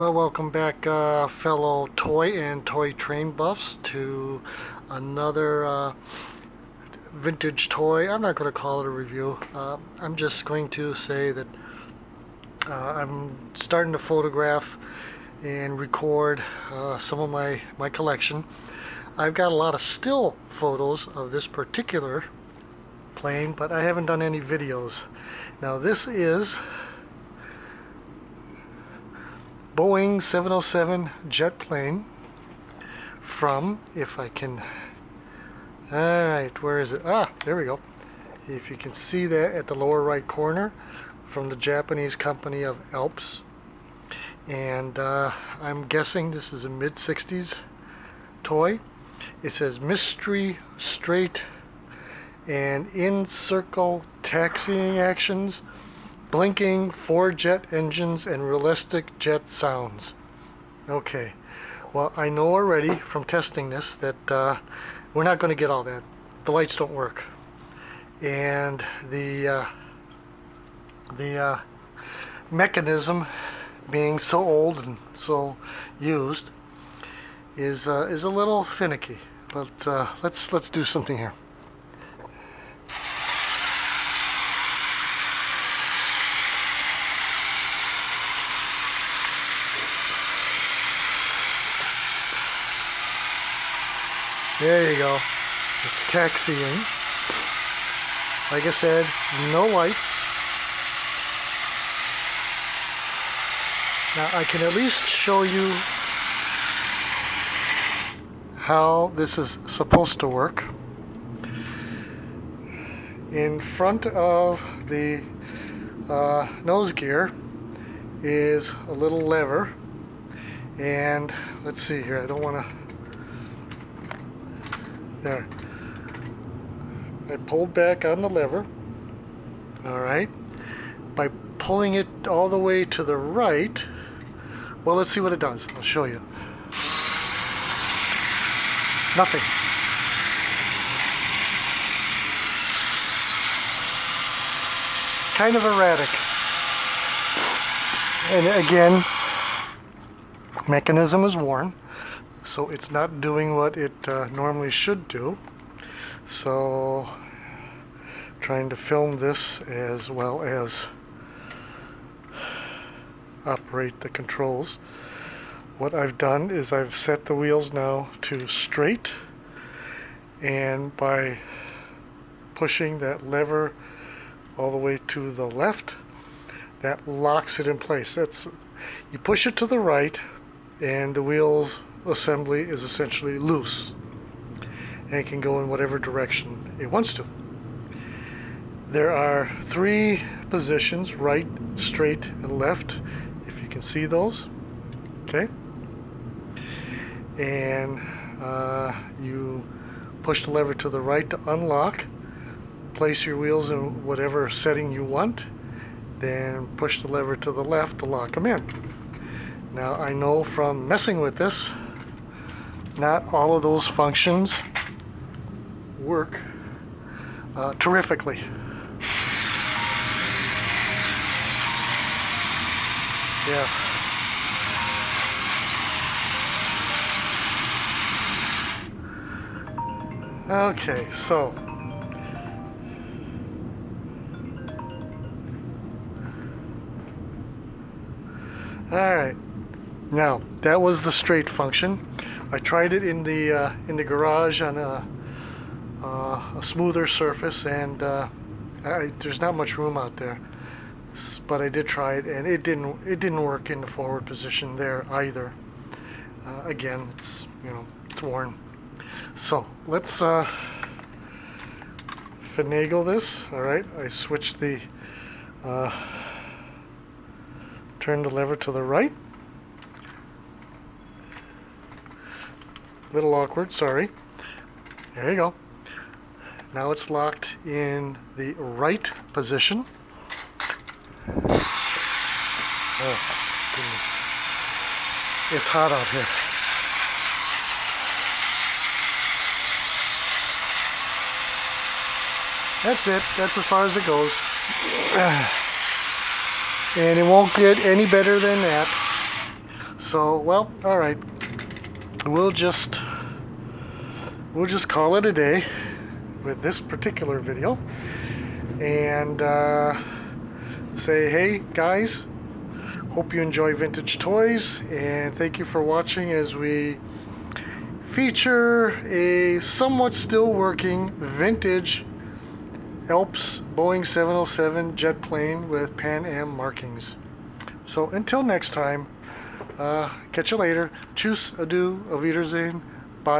Well, welcome back, fellow toy and toy train buffs, to another vintage toy. I'm not going to call it a review. I'm just going to say that I'm starting to photograph and record some of my collection. I've got a lot of still photos of this particular plane, but I haven't done any videos. Now, this is Boeing 707 jet plane from, if I can, alright, where is it? There we go. If you can see that at the lower right corner, from the Japanese company of Alps. And I'm guessing this is a mid-60s toy. It says mystery straight and in-circle taxiing actions, blinking 4 jet engines, and realistic jet sounds. Okay, well, I know already from testing this that we're not going to get all that. The lights don't work, and the mechanism, being so old and so used, is a little finicky. But let's do something here. There you go. It's taxiing. Like I said, no lights. Now I can at least show you how this is supposed to work. In front of the nose gear is a little lever, and let's see here, I don't want to. There. I pulled back on the lever. Alright. By pulling it all the way to the right, well, let's see what it does. I'll show you. Nothing. Kind of erratic. And again, mechanism is worn, so it's not doing what it normally should do. So, trying to film this as well as operate the controls. What I've done is I've set the wheels now to straight, and by pushing that lever all the way to the left, that locks it in place. You push it to the right, and the wheels assembly is essentially loose, and it can go in whatever direction it wants to. There are 3 positions: right, straight, and left, if you can see those. Okay, and you push the lever to the right to unlock, place your wheels in whatever setting you want, then push the lever to the left to lock them in. Now, I know from messing with this, not all of those functions work terrifically. Yeah. Okay, so alright. Now, that was the straight function. I tried it in the garage on a smoother surface, and there's not much room out there. But I did try it, and it didn't work in the forward position there either. Again, it's worn. So let's finagle this. All right, I switched the turn the lever to the right. Little awkward, sorry. There you go. Now it's locked in the right position. Oh, goodness. It's hot out here. That's it. That's as far as it goes. And it won't get any better than that. So, well, all right. We'll just call it a day with this particular video, and say, hey guys, hope you enjoy vintage toys, and thank you for watching as we feature a somewhat still working vintage Alps Boeing 707 jet plane with Pan Am markings. So until next time, catch you later. Tschüss, adieu, auf Wiedersehen, bye.